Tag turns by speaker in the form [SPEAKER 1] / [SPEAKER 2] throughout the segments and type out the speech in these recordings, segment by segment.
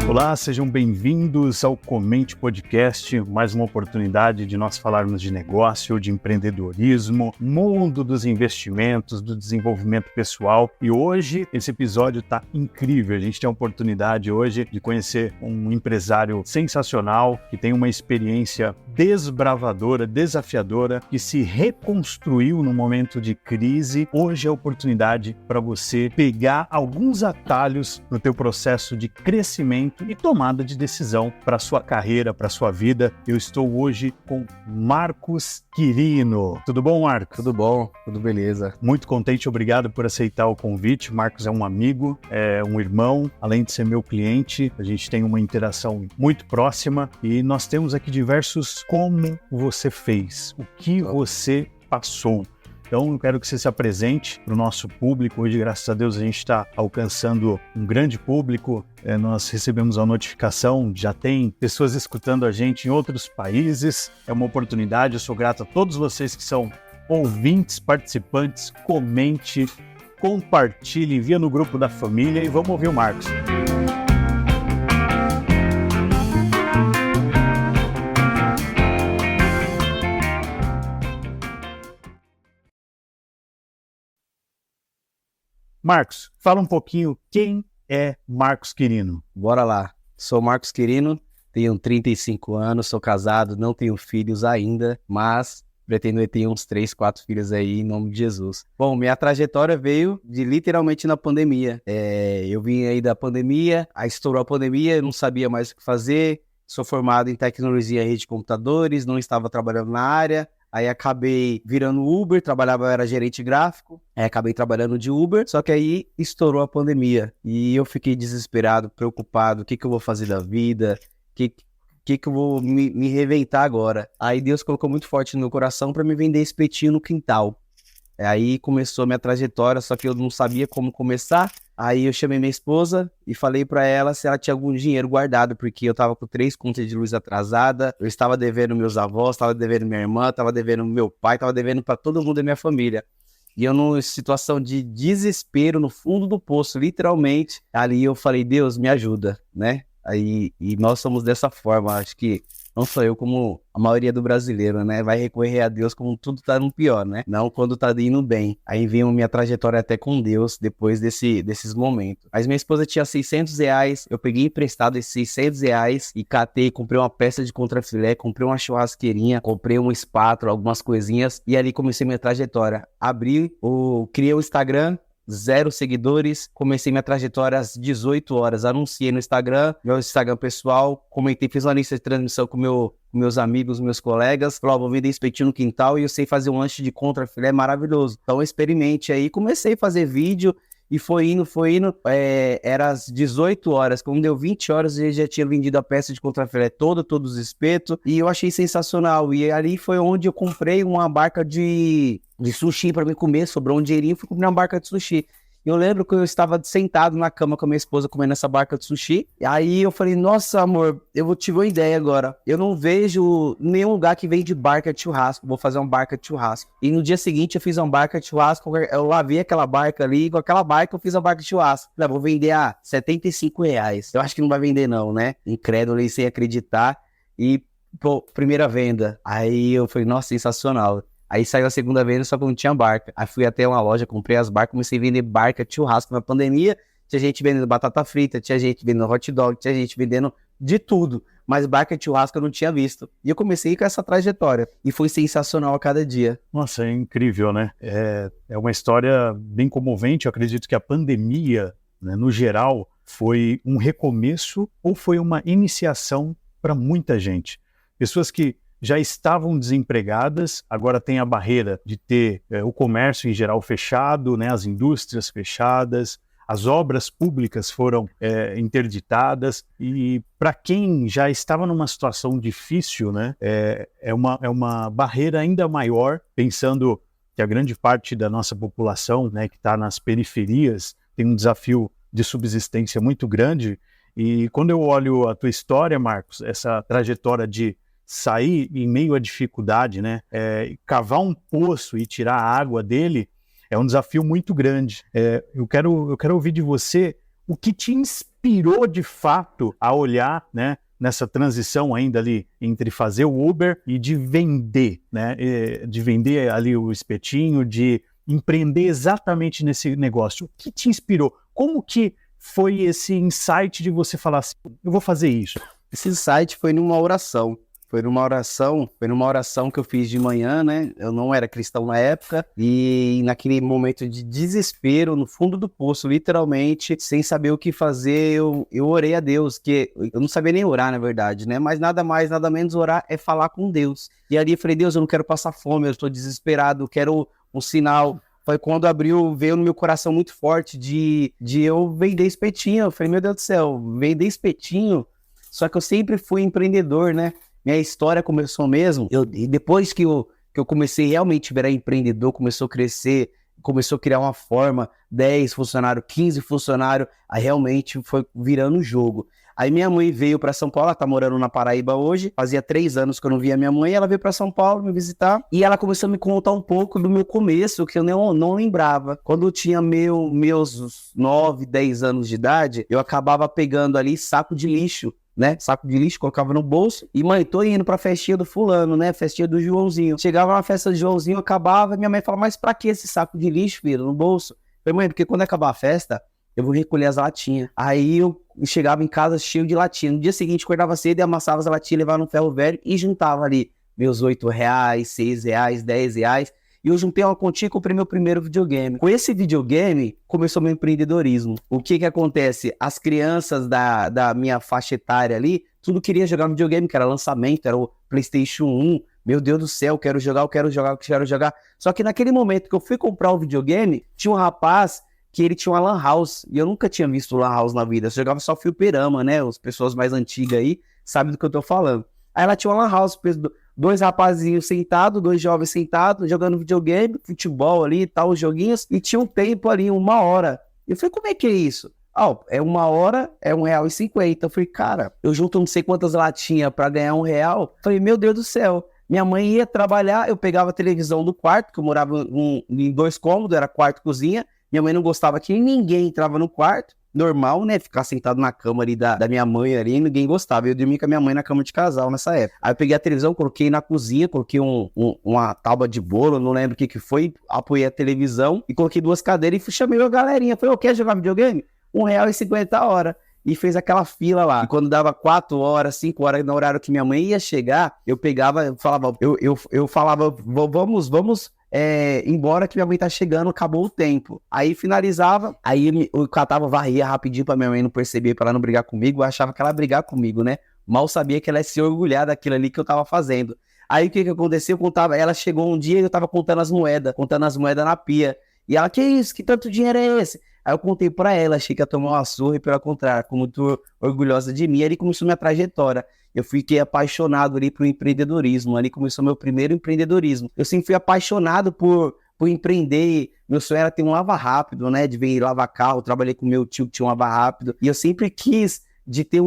[SPEAKER 1] Olá, sejam bem-vindos ao Comente Podcast, mais uma oportunidade de nós falarmos de negócio, de empreendedorismo, mundo dos investimentos, do desenvolvimento pessoal. E hoje esse episódio está incrível, a gente tem a oportunidade hoje de conhecer um empresário sensacional, que tem uma experiência desbravadora, desafiadora, que se reconstruiu no momento de crise. Hoje é a oportunidade para você pegar alguns atalhos no teu processo de crescimento e tomada de decisão para a sua carreira, para a sua vida. Eu estou hoje com Marcos Quirino. Tudo bom, Marcos?
[SPEAKER 2] Tudo bom, tudo beleza.
[SPEAKER 1] Muito contente, obrigado por aceitar o convite. Marcos é um amigo, é um irmão, além de ser meu cliente, a gente tem uma interação muito próxima e nós temos aqui diversos como você fez, o que você passou. Então, eu quero que você se apresente para o nosso público. Hoje, graças a Deus, a gente está alcançando um grande público. Nós recebemos a notificação, já tem pessoas escutando a gente em outros países. É uma oportunidade, eu sou grato a todos vocês que são ouvintes, participantes. Comente, compartilhe, envia no grupo da família e vamos ouvir o Marcos. Marcos, fala um pouquinho quem é Marcos Quirino.
[SPEAKER 2] Bora lá. Sou Marcos Quirino, tenho 35 anos, sou casado, não tenho filhos ainda, mas pretendo ter uns 3, 4 filhos aí em nome de Jesus. Bom, minha trajetória veio de literalmente na pandemia. Eu vim aí da pandemia, aí estourou a pandemia, eu não sabia mais o que fazer, sou formado em tecnologia e rede de computadores, não estava trabalhando na área. Aí acabei virando Uber, eu era gerente gráfico, acabei trabalhando de Uber, só que aí estourou a pandemia e eu fiquei desesperado, preocupado, o que eu vou fazer da vida, o que eu vou me reinventar agora. Aí Deus colocou muito forte no meu coração para me vender espetinho no quintal. Aí começou a minha trajetória, só que eu não sabia como começar. Aí eu chamei minha esposa e falei pra ela se ela tinha algum dinheiro guardado, porque eu tava com 3 contas de luz atrasada, eu estava devendo meus avós, estava devendo minha irmã, estava devendo meu pai, estava devendo pra todo mundo da minha família. E eu numa situação de desespero, no fundo do poço, literalmente, ali eu falei, Deus, me ajuda, né? Aí, e nós somos dessa forma, acho que não sou eu como a maioria do brasileiro, né? Vai recorrer a Deus quando tudo tá no pior, né? Não quando tá indo bem. Aí vem a minha trajetória até com Deus depois desses momentos. Mas minha esposa tinha R$600, eu peguei emprestado esses R$600 e catei, comprei uma peça de contrafilé, comprei uma churrasqueirinha, comprei uma espátula, algumas coisinhas e ali comecei minha trajetória. Criei o Instagram, 0 seguidores, comecei minha trajetória às 18 horas, anunciei no Instagram, meu Instagram pessoal, comentei, fiz uma lista de transmissão com meus amigos, meus colegas, falei, vou vender espetinho no quintal e eu sei fazer um lanche de contrafilé maravilhoso, então experimente aí, comecei a fazer vídeo e foi indo, era às 18 horas, quando deu 20 horas eu já tinha vendido a peça de contrafilé todos os espetos e eu achei sensacional, e ali foi onde eu comprei uma barca de sushi para me comer, sobrou um dinheirinho, fui comprar uma barca de sushi. Eu lembro que eu estava sentado na cama com a minha esposa comendo essa barca de sushi. E aí eu falei, nossa amor, eu tive uma ideia agora. Eu não vejo nenhum lugar que vende barca de churrasco. Vou fazer uma barca de churrasco. E no dia seguinte eu fiz uma barca de churrasco. Eu lavei aquela barca ali, e com aquela barca eu fiz uma barca de churrasco. Falei, vou vender a R$75. Eu acho que não vai vender não, né? Incrédulo e sem acreditar. E, pô, primeira venda. Aí eu falei, nossa, sensacional. Aí saiu a segunda venda, só que não tinha barca. Aí fui até uma loja, comprei as barcas, comecei a vender barca de churrasco. Na pandemia, tinha gente vendendo batata frita, tinha gente vendendo hot dog, tinha gente vendendo de tudo. Mas barca de churrasco eu não tinha visto. E eu comecei com essa trajetória. E foi sensacional a cada dia.
[SPEAKER 1] Nossa, é incrível, né? É uma história bem comovente. Eu acredito que a pandemia, né, no geral, foi um recomeço ou foi uma iniciação para muita gente. Pessoas que já estavam desempregadas, agora tem a barreira de ter o comércio em geral fechado, né, as indústrias fechadas, as obras públicas foram interditadas e para quem já estava numa situação difícil, né, é uma barreira ainda maior, pensando que a grande parte da nossa população, né, que está nas periferias tem um desafio de subsistência muito grande. E quando eu olho a tua história, Marcos, essa trajetória de sair em meio à dificuldade, né? Cavar um poço e tirar a água dele é um desafio muito grande. Eu quero ouvir de você o que te inspirou de fato a olhar, né, nessa transição ainda ali entre fazer o Uber e de vender, né, de vender ali o espetinho, de empreender exatamente nesse negócio. O que te inspirou? Como que foi esse insight de você falar assim, eu vou fazer isso?
[SPEAKER 2] Esse insight foi numa oração. Foi numa oração que eu fiz de manhã, né? Eu não era cristão na época, e naquele momento de desespero, no fundo do poço, literalmente, sem saber o que fazer, eu orei a Deus, que eu não sabia nem orar, na verdade, né? Mas nada mais, nada menos orar é falar com Deus. E ali eu falei, Deus, eu não quero passar fome, eu estou desesperado, eu quero um sinal. Foi quando veio no meu coração muito forte de eu vender espetinho. Eu falei, meu Deus do céu, vender espetinho? Só que eu sempre fui empreendedor, né? Minha história começou mesmo, e depois que eu comecei realmente a virar empreendedor, começou a crescer, começou a criar uma forma, 10 funcionários, 15 funcionários, aí realmente foi virando o jogo. Aí minha mãe veio para São Paulo, ela tá morando na Paraíba hoje, fazia 3 anos que eu não via minha mãe, ela veio para São Paulo me visitar, e ela começou a me contar um pouco do meu começo, que eu não lembrava. Quando eu tinha meus 9, 10 anos de idade, eu acabava pegando ali saco de lixo, né? Saco de lixo, colocava no bolso. E, mãe, tô indo pra festinha do fulano, né? Festinha do Joãozinho. Chegava na festa do Joãozinho, acabava, minha mãe falava, mas pra que esse saco de lixo, filho, no bolso? Eu falei, mãe, porque quando acabar a festa, eu vou recolher as latinhas. Aí eu chegava em casa cheio de latinha. No dia seguinte, acordava cedo e amassava as latinhas, levava no ferro velho e juntava ali meus R$8, R$6, R$10. E eu juntei uma continha e comprei meu primeiro videogame. Com esse videogame, começou meu empreendedorismo. O que acontece? As crianças da minha faixa etária ali, tudo queria jogar videogame, que era lançamento, era o PlayStation 1. Meu Deus do céu, quero jogar. Só que naquele momento que eu fui comprar o videogame, tinha um rapaz que ele tinha uma lan house. E eu nunca tinha visto lan house na vida. Eu jogava só fliperama, né? As pessoas mais antigas aí sabem do que eu tô falando. Aí ela tinha uma lan house, 2 rapazinhos sentados, 2 jovens sentados, jogando videogame, futebol ali e tal, os joguinhos, e tinha um tempo ali, 1 hora. Eu falei, como é que é isso? É 1 hora, é R$1,50. Eu falei, cara, eu junto não sei quantas latinhas pra ganhar R$1. Eu falei, meu Deus do céu. Minha mãe ia trabalhar, eu pegava a televisão do quarto, que eu morava em 2 cômodos, era quarto e cozinha. Minha mãe não gostava que ninguém entrava no quarto. Normal, né? Ficar sentado na cama ali da minha mãe ali, ninguém gostava. Eu dormia com a minha mãe na cama de casal nessa época. Aí eu peguei a televisão, coloquei na cozinha, coloquei uma tábua de bolo, não lembro o que foi, apoiei a televisão e coloquei 2 cadeiras e chamei a galerinha. Falei, quer jogar videogame? R$1,50 a hora. E fez aquela fila lá. E quando dava 4 horas, 5 horas, no horário que minha mãe ia chegar, eu pegava, eu falava, vamos embora que minha mãe tá chegando, acabou o tempo. Aí finalizava, aí eu catava, varria rapidinho pra minha mãe não perceber, pra ela não brigar comigo. Eu achava que ela ia brigar comigo, né? Mal sabia que ela ia se orgulhar daquilo ali que eu tava fazendo. Aí o que aconteceu? Ela chegou um dia e eu tava contando as moedas na pia. E ela, que isso? Que tanto dinheiro é esse? Aí eu contei pra ela, achei que ia tomar uma surra e pelo contrário, como muito orgulhosa de mim. Aí começou minha trajetória. Eu fiquei apaixonado ali pro empreendedorismo. Ali começou meu primeiro empreendedorismo. Eu sempre fui apaixonado por empreender. Meu sonho era ter um lava rápido, né? De vir lavar carro. Eu trabalhei com meu tio que tinha um lava rápido. E eu sempre quis de ter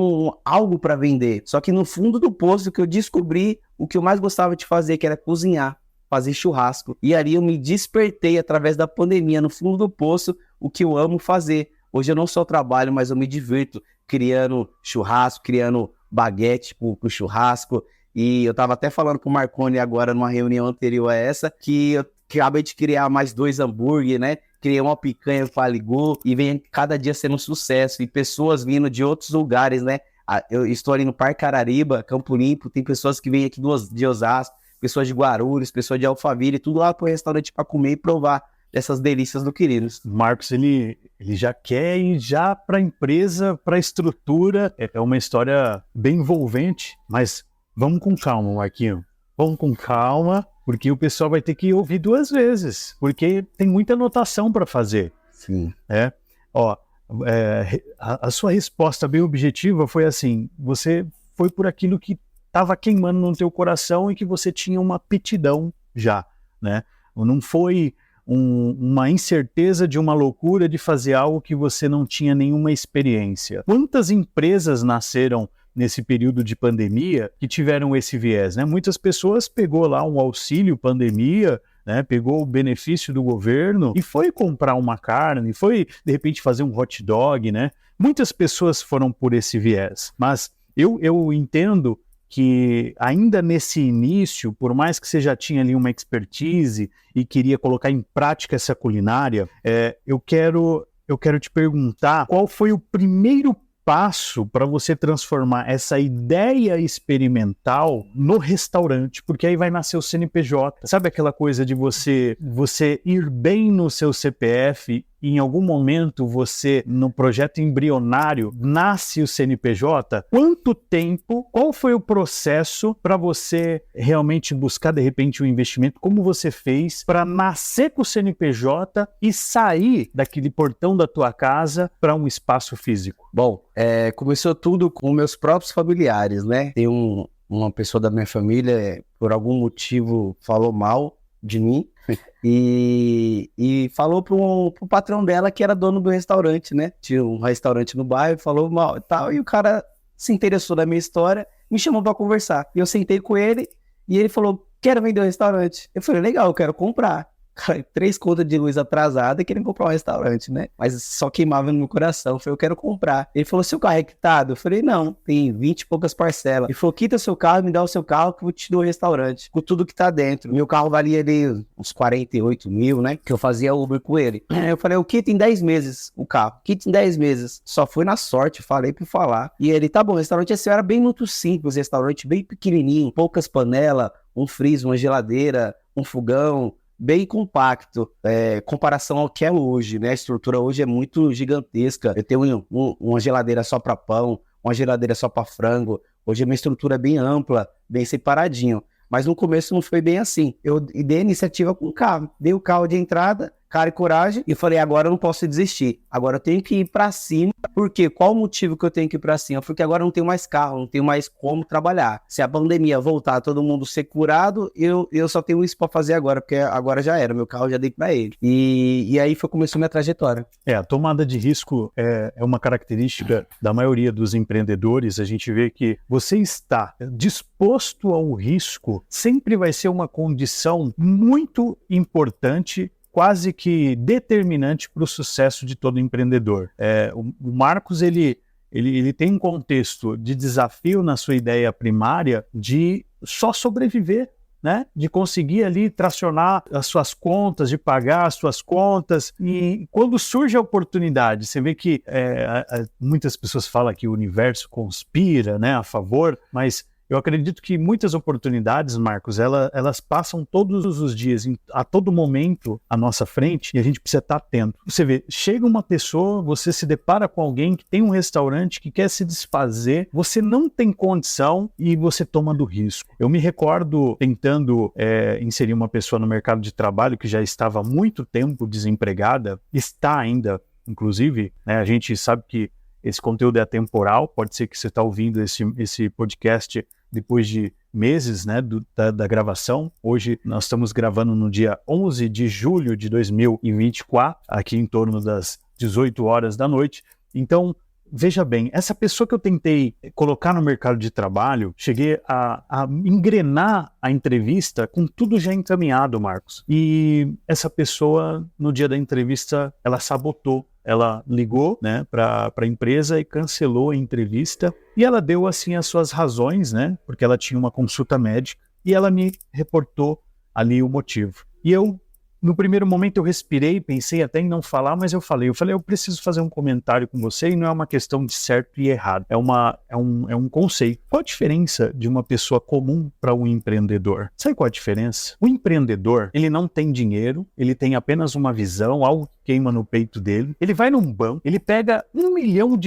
[SPEAKER 2] algo para vender. Só que no fundo do poço que eu descobri o que eu mais gostava de fazer, que era cozinhar, fazer churrasco. E ali eu me despertei através da pandemia, no fundo do poço, o que eu amo fazer. Hoje eu não só trabalho, mas eu me divirto criando churrasco, criando baguete pro churrasco. E eu tava até falando com o Marconi agora, numa reunião anterior a essa, que eu acabei de criar mais 2 hambúrguer, né? Criei uma picanha para Ligou e vem cada dia sendo um sucesso. E pessoas vindo de outros lugares, né? Eu estou ali no Parque Arariba, Campo Limpo, tem pessoas que vêm aqui de Osasco, pessoas de Guarulhos, pessoas de Alphaville, tudo lá pro restaurante para comer e provar dessas delícias do Queridos.
[SPEAKER 1] Marcos, ele já quer ir já para a empresa, para a estrutura. É uma história bem envolvente, mas vamos com calma, Marquinho. Vamos com calma, porque o pessoal vai ter que ouvir 2 vezes, porque tem muita anotação para fazer.
[SPEAKER 2] Sim.
[SPEAKER 1] A sua resposta bem objetiva foi assim, você foi por aquilo que estava queimando no teu coração e que você tinha uma aptidão já, né? Não foi uma incerteza de uma loucura de fazer algo que você não tinha nenhuma experiência. Quantas empresas nasceram nesse período de pandemia que tiveram esse viés, né? Muitas pessoas pegou lá um auxílio pandemia, né? Pegou o benefício do governo e foi comprar uma carne, foi, de repente, fazer um hot dog, né? Muitas pessoas foram por esse viés, mas eu entendo que ainda nesse início, por mais que você já tinha ali uma expertise e queria colocar em prática essa culinária, eu quero te perguntar qual foi o primeiro passo para você transformar essa ideia experimental no restaurante, porque aí vai nascer o CNPJ. Sabe aquela coisa de você ir bem no seu CPF e em algum momento você, no projeto embrionário, nasce o CNPJ? Quanto tempo, qual foi o processo para você realmente buscar, de repente, um investimento? Como você fez para nascer com o CNPJ e sair daquele portão da tua casa para um espaço físico?
[SPEAKER 2] Bom, começou tudo com meus próprios familiares, né? Tem uma pessoa da minha família, por algum motivo, falou mal de mim e falou pro patrão dela, que era dono do restaurante, né? Tinha um restaurante no bairro, falou mal e tal, e o cara se interessou na minha história, me chamou para conversar. E eu sentei com ele e ele falou: quero vender o restaurante. Eu falei: legal, eu quero comprar. Cara, 3 contas de luz atrasada e querendo comprar um restaurante, né? Mas só queimava no meu coração. Eu falei: eu quero comprar. Ele falou: seu carro é quitado? Eu falei: não, tem 20 e poucas parcelas. Ele falou: quita seu carro, me dá o seu carro que eu te dou o restaurante, com tudo que tá dentro. Meu carro valia ali uns 48 mil, né? Que eu fazia Uber com ele. Eu falei: eu quito em 10 meses o carro. Quito em 10 meses. Só fui na sorte, falei pra falar. E ele: tá bom, o restaurante assim era bem muito simples, restaurante bem pequenininho, poucas panelas, um freezer, uma geladeira, um fogão, bem compacto, comparação ao que é hoje, né? A estrutura hoje é muito gigantesca. Eu tenho uma geladeira só para pão, uma geladeira só para frango. Hoje a minha estrutura é bem ampla, bem separadinho. Mas no começo não foi bem assim. Eu dei a iniciativa com o carro. Dei o carro de entrada, cara e coragem, e falei: agora eu não posso desistir. Agora eu tenho que ir para cima. Por quê? Qual o motivo que eu tenho que ir para cima? Porque agora eu não tenho mais carro, não tenho mais como trabalhar. Se a pandemia voltar, todo mundo ser curado, eu só tenho isso para fazer agora, porque agora já era, meu carro já dei para ele. E aí começou minha trajetória.
[SPEAKER 1] A tomada de risco é uma característica da maioria dos empreendedores. A gente vê que você está disposto ao risco sempre vai ser uma condição muito importante, quase que determinante para o sucesso de todo empreendedor. O Marcos, ele tem um contexto de desafio na sua ideia primária de só sobreviver, né? De conseguir ali tracionar as suas contas, de pagar as suas contas. E quando surge a oportunidade, você vê que muitas pessoas falam que o universo conspira, né, a favor, mas eu acredito que muitas oportunidades, Marcos, elas passam todos os dias, a todo momento à nossa frente, e a gente precisa estar atento. Você vê, chega uma pessoa, você se depara com alguém que tem um restaurante que quer se desfazer, você não tem condição e você toma do risco. Eu me recordo tentando inserir uma pessoa no mercado de trabalho que já estava há muito tempo desempregada, está ainda, inclusive, né, a gente sabe que esse conteúdo é atemporal, pode ser que você está ouvindo esse podcast depois de meses, né, da gravação. Hoje nós estamos gravando no dia 11 de julho de 2024, aqui em torno das 18 horas da noite. Então, veja bem, essa pessoa que eu tentei colocar no mercado de trabalho, cheguei a engrenar a entrevista com tudo já encaminhado, Marcos. E essa pessoa, no dia da entrevista, ela sabotou. Ela ligou, né, para a empresa e cancelou a entrevista. E ela deu, assim, as suas razões, né, porque ela tinha uma consulta médica. E ela me reportou ali o motivo. E eu, no primeiro momento, eu respirei, pensei até em não falar, mas eu falei, eu preciso fazer um comentário com você e não é uma questão de certo e errado, é um conceito. Qual a diferença de uma pessoa comum para um empreendedor? Sabe qual a diferença? O empreendedor, ele não tem dinheiro, ele tem apenas uma visão, algo queima no peito dele, ele vai num banco, ele pega R$1 milhão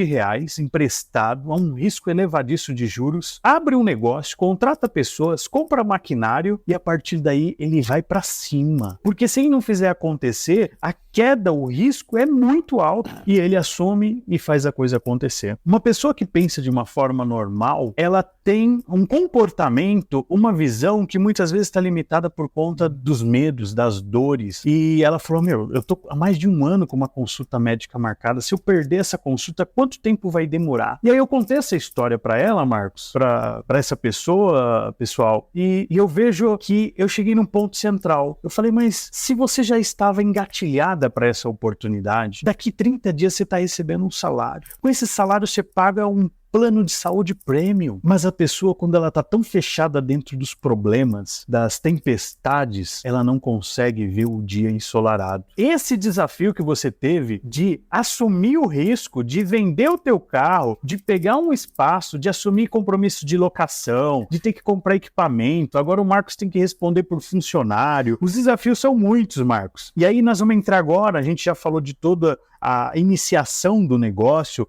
[SPEAKER 1] emprestado a um risco elevadíssimo de juros, abre um negócio, contrata pessoas, compra maquinário e a partir daí ele vai para cima. Porque se ele não fizer acontecer, queda, o risco é muito alto e ele assume e faz a coisa acontecer. Uma pessoa que pensa de uma forma normal, ela tem um comportamento, uma visão que muitas vezes está limitada por conta dos medos, das dores. E ela falou, eu tô há mais de um ano com uma consulta médica marcada, se eu perder essa consulta, quanto tempo vai demorar? E aí eu contei essa história para ela, Marcos, para essa pessoa, pessoal, e eu vejo que eu cheguei num ponto central. Eu falei, mas se você já estava engatilhada para essa oportunidade, daqui 30 dias você está recebendo um salário. Com esse salário você paga um plano de saúde premium, mas a pessoa, quando ela está tão fechada dentro dos problemas, das tempestades, ela não consegue ver o dia ensolarado. Esse desafio que você teve de assumir o risco, de vender o teu carro, de pegar um espaço, de assumir compromisso de locação, de ter que comprar equipamento, agora o Marcos tem que responder por funcionário. Os desafios são muitos, Marcos. E aí nós vamos entrar agora, a gente já falou de toda a iniciação do negócio,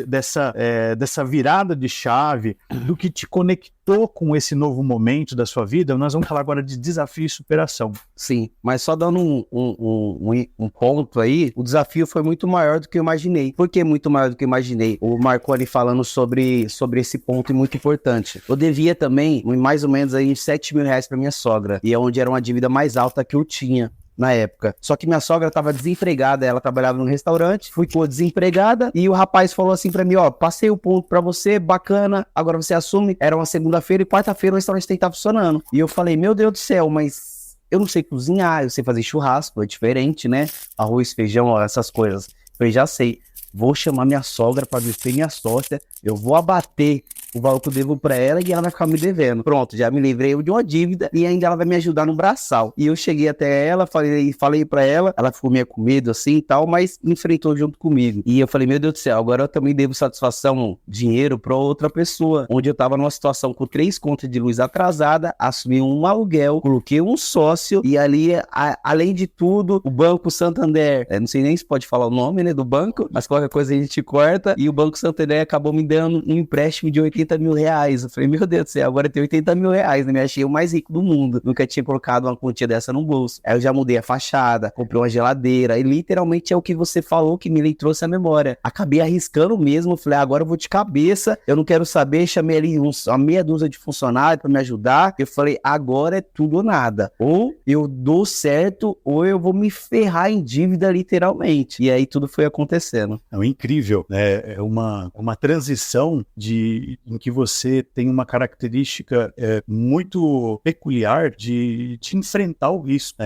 [SPEAKER 1] dessa virada de chave, do que te conectou com esse novo momento da sua vida. Nós vamos falar agora de desafio e superação.
[SPEAKER 2] Sim, mas só dando um ponto aí, o desafio foi muito maior do que eu imaginei. Por que muito maior do que eu imaginei? O Marconi falando sobre esse ponto muito importante. Eu devia também, mais ou menos aí, R$7.000 para minha sogra, e é onde era uma dívida mais alta que eu tinha na época. Só que minha sogra estava desempregada, ela trabalhava num restaurante, ficou desempregada, e o rapaz falou assim pra mim, passei o ponto pra você, bacana, agora você assume. Era uma segunda-feira e quarta-feira o restaurante tem que estar funcionando. E eu falei, meu Deus do céu, mas eu não sei cozinhar, eu sei fazer churrasco, é diferente, né? Arroz, feijão, essas coisas. Eu falei, já sei, vou chamar minha sogra pra ser minha sócia, eu vou abater o valor que eu devo pra ela e ela vai ficar me devendo. Pronto, já me livrei de uma dívida e ainda ela vai me ajudar no braçal. E eu cheguei até ela, falei pra ela, ela ficou meio com medo assim e tal, mas enfrentou junto comigo. E eu falei, meu Deus do céu, agora eu também devo satisfação, dinheiro pra outra pessoa. Onde eu tava numa situação com 3 contas de luz atrasada, assumi um aluguel, coloquei um sócio e ali, além de tudo, o Banco Santander, não sei nem se pode falar o nome, né, do banco, mas qualquer coisa a gente corta, e o Banco Santander acabou me dando um empréstimo de R$80.000. Eu falei, meu Deus do céu, agora eu tenho R$80.000, né? Me achei o mais rico do mundo. Nunca tinha colocado uma quantia dessa no bolso. Aí eu já mudei a fachada, comprei uma geladeira, e literalmente é o que você falou que me trouxe a memória. Acabei arriscando mesmo, falei, agora eu vou de cabeça, eu não quero saber, chamei ali uma meia dúzia de funcionários pra me ajudar. Eu falei, agora é tudo ou nada. Ou eu dou certo, ou eu vou me ferrar em dívida, literalmente. E aí tudo foi acontecendo.
[SPEAKER 1] É incrível, né? É uma transição em que você tem uma característica muito peculiar de enfrentar o risco,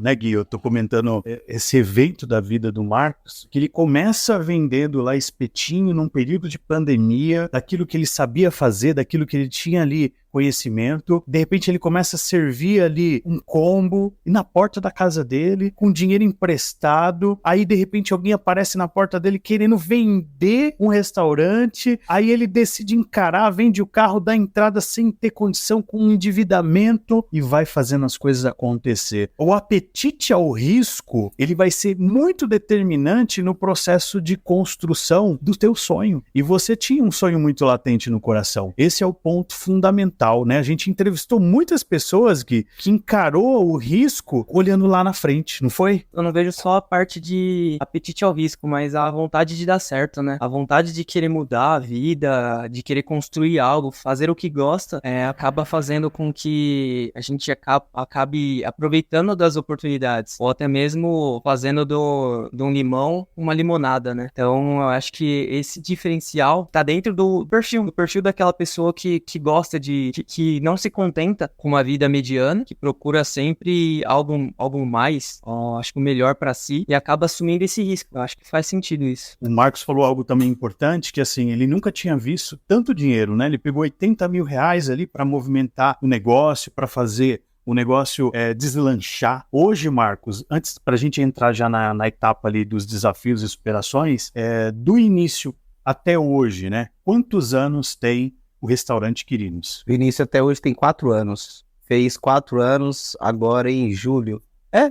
[SPEAKER 1] né, Gui? Eu tô comentando esse evento da vida do Marcos, que ele começa vendendo lá espetinho num período de pandemia, daquilo que ele sabia fazer, daquilo que ele tinha ali conhecimento, de repente ele começa a servir ali um combo na porta da casa dele, com dinheiro emprestado, aí de repente alguém aparece na porta dele querendo vender um restaurante, aí ele decide encarar, vende o carro, dá entrada sem ter condição, com um endividamento, e vai fazendo as coisas acontecer. O apetite ao risco, ele vai ser muito determinante no processo de construção do teu sonho, e você tinha um sonho muito latente no coração. Esse é o ponto fundamental, né? A gente entrevistou muitas pessoas que encarou o risco olhando lá na frente, não foi?
[SPEAKER 3] Eu não vejo só a parte de apetite ao risco, mas a vontade de dar certo, né? A vontade de querer mudar a vida, de querer construir algo, fazer o que gosta, acaba fazendo com que a gente acabe aproveitando das oportunidades, ou até mesmo fazendo do um limão uma limonada, né? Então, eu acho que esse diferencial tá dentro do perfil daquela pessoa que gosta que não se contenta com uma vida mediana, que procura sempre algo mais, acho que o melhor para si, e acaba assumindo esse risco. Eu acho que faz sentido isso.
[SPEAKER 1] O Marcos falou algo também importante, que assim, ele nunca tinha visto tanto dinheiro, né? Ele pegou R$80.000 ali para movimentar o negócio, para fazer o negócio deslanchar. Hoje, Marcos, antes para a gente entrar já na etapa ali dos desafios e superações, do início até hoje, né? Quantos anos tem o restaurante Quirinos?
[SPEAKER 2] O início até hoje tem 4 anos. Fez 4 anos agora em julho.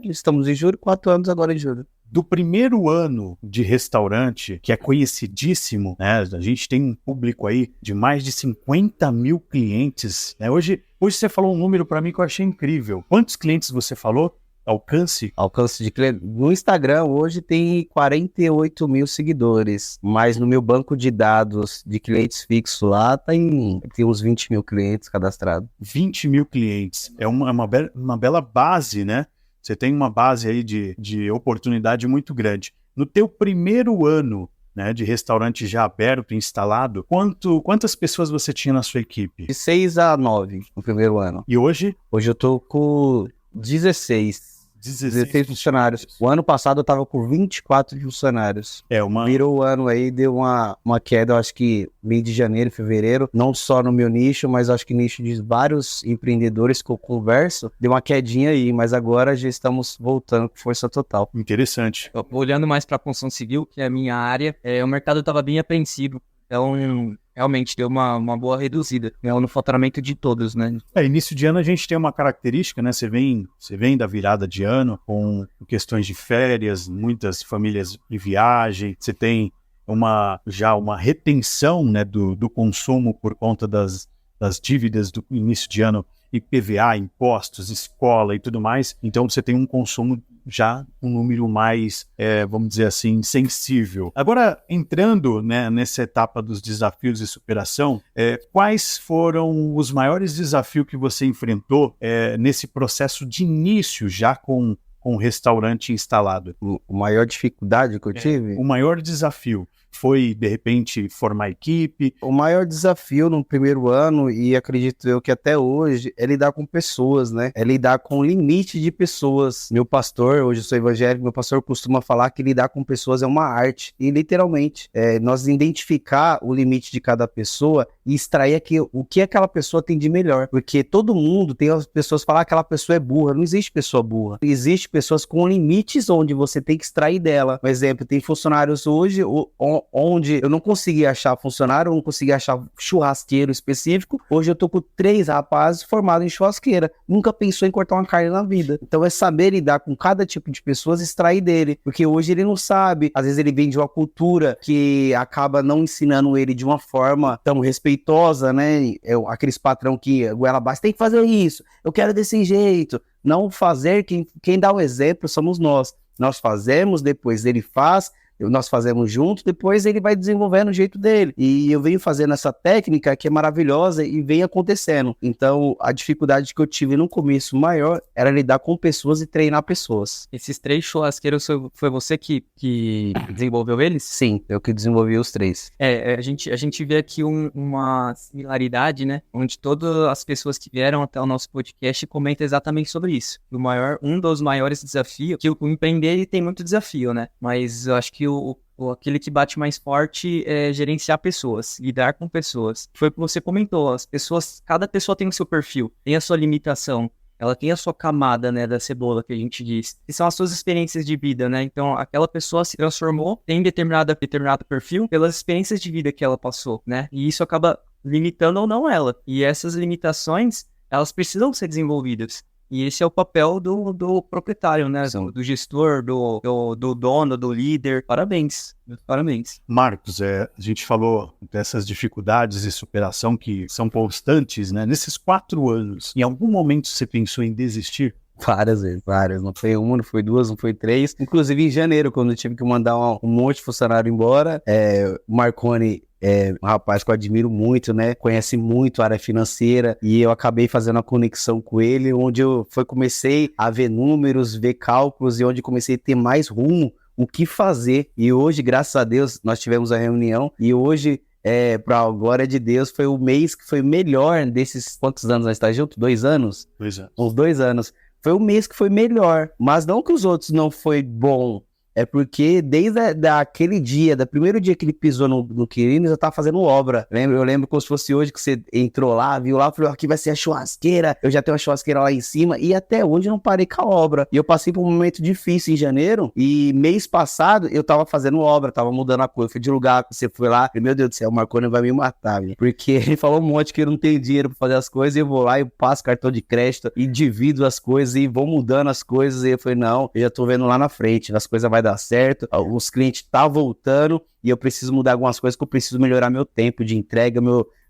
[SPEAKER 2] Estamos em julho, 4 anos agora em julho.
[SPEAKER 1] Do primeiro ano de restaurante, que é conhecidíssimo, né? A gente tem um público aí de mais de 50.000 clientes, né? Hoje você falou um número para mim que eu achei incrível. Quantos clientes você falou? alcance?
[SPEAKER 2] Alcance de cliente. No Instagram hoje tem 48 mil seguidores, mas no meu banco de dados de clientes fixos lá tem uns 20 mil clientes cadastrados.
[SPEAKER 1] 20 mil clientes. É uma bela base, né? Você tem uma base aí de oportunidade muito grande. No teu primeiro ano, né, de restaurante já aberto, instalado, quantas pessoas você tinha na sua equipe?
[SPEAKER 2] De 6 a 9 no primeiro ano.
[SPEAKER 1] E hoje?
[SPEAKER 2] Hoje eu tô com 16 funcionários. O ano passado eu tava com 24 funcionários. Virou o ano aí, deu uma queda, eu acho que meio de janeiro, fevereiro, não só no meu nicho, mas acho que nicho de vários empreendedores que eu converso, deu uma quedinha aí, mas agora já estamos voltando com força total.
[SPEAKER 1] Interessante.
[SPEAKER 3] Olhando mais para a construção civil, que é a minha área, o mercado estava bem apreensivo. Então, realmente deu uma boa reduzida no faturamento de todos, né?
[SPEAKER 1] Início de ano a gente tem uma característica, né? Você vem da virada de ano com questões de férias, muitas famílias em viagem, você tem já uma retenção, né, do consumo por conta das dívidas do início de ano, IPVA, impostos, escola e tudo mais. Então você tem um consumo já um número mais, vamos dizer assim, sensível. Agora, entrando, né, nessa etapa dos desafios de superação, quais foram os maiores desafios que você enfrentou nesse processo de início já com o restaurante instalado?
[SPEAKER 2] A maior dificuldade que eu tive?
[SPEAKER 1] O maior desafio foi, de repente, formar equipe?
[SPEAKER 2] O maior desafio no primeiro ano, e acredito eu que até hoje, é lidar com pessoas, né? É lidar com o limite de pessoas. Meu pastor, hoje eu sou evangélico, meu pastor costuma falar que lidar com pessoas é uma arte. E literalmente, nós identificar o limite de cada pessoa e extrair o que aquela pessoa tem de melhor. Porque todo mundo tem as pessoas falar que aquela pessoa é burra. Não existe pessoa burra. Existe pessoas com limites onde você tem que extrair dela. Por exemplo, tem funcionários hoje onde eu não consegui achar funcionário, eu não consegui achar churrasqueiro específico. Hoje eu tô com 3 rapazes formados em churrasqueira. Nunca pensou em cortar uma carne na vida. Então é saber lidar com cada tipo de pessoas e extrair dele. Porque hoje ele não sabe. Às vezes ele vem de uma cultura que acaba não ensinando ele de uma forma tão respeitosa, né? Aqueles patrão que goela abaixo, tem que fazer isso, eu quero desse jeito. Não fazer, quem dá o exemplo somos nós. Nós fazemos, depois ele faz, nós fazemos junto, depois ele vai desenvolvendo o jeito dele. E eu venho fazendo essa técnica que é maravilhosa e vem acontecendo. Então, a dificuldade que eu tive no começo maior era lidar com pessoas e treinar pessoas.
[SPEAKER 3] Esses 3 churrasqueiros foi você que desenvolveu eles?
[SPEAKER 2] Sim, eu que desenvolvi os 3.
[SPEAKER 3] A gente vê aqui uma similaridade, né? Onde todas as pessoas que vieram até o nosso podcast comentam exatamente sobre isso. Um dos maiores desafios, que o empreender ele tem muito desafio, né? Mas eu acho que aquele que bate mais forte é gerenciar pessoas, lidar com pessoas. Foi o que você comentou, cada pessoa tem o seu perfil, tem a sua limitação, ela tem a sua camada, né, da cebola que a gente diz, que são as suas experiências de vida, né? Então aquela pessoa se transformou em determinado perfil pelas experiências de vida que ela passou, né? E isso acaba limitando ou não ela. E essas limitações, elas precisam ser desenvolvidas. E esse é o papel do proprietário, né? Do gestor, do dono, do líder. Parabéns. Parabéns.
[SPEAKER 1] Marcos, a gente falou dessas dificuldades de superação que são constantes, né? Nesses 4 anos, em algum momento você pensou em desistir?
[SPEAKER 2] Várias vezes, várias. Não foi uma, não foi 2, não foi 3. Inclusive em janeiro, quando eu tive que mandar um monte de funcionário embora, o Marconi um rapaz que eu admiro muito, né? Conhece muito a área financeira e eu acabei fazendo uma conexão com ele, onde eu comecei a ver números, ver cálculos e onde comecei a ter mais rumo, o que fazer. E hoje, graças a Deus, nós tivemos a reunião e hoje, para a glória de Deus, foi o mês que foi melhor desses... Quantos anos nós estamos juntos? 2 anos?
[SPEAKER 1] 2 anos.
[SPEAKER 2] Uns 2 anos. Foi o mês que foi melhor, mas não que os outros não foi bom. É porque desde aquele dia, do primeiro dia que ele pisou no Quirinos, eu tava fazendo obra. Eu lembro como se fosse hoje que você entrou lá, viu lá, falou, aqui vai ser a churrasqueira. Eu já tenho uma churrasqueira lá em cima e até hoje eu não parei com a obra. E eu passei por um momento difícil em janeiro e mês passado eu tava fazendo obra, tava mudando a coisa. Eu fui de lugar, você foi lá, e, meu Deus do céu, o Marconi vai me matar, viu? Porque ele falou um monte que eu não tenho dinheiro pra fazer as coisas e eu vou lá e passo cartão de crédito e divido as coisas e vou mudando as coisas. E eu falei, não, eu já tô vendo lá na frente, as coisas vai dar certo, os clientes tá voltando e eu preciso mudar algumas coisas, que eu preciso melhorar meu tempo de entrega,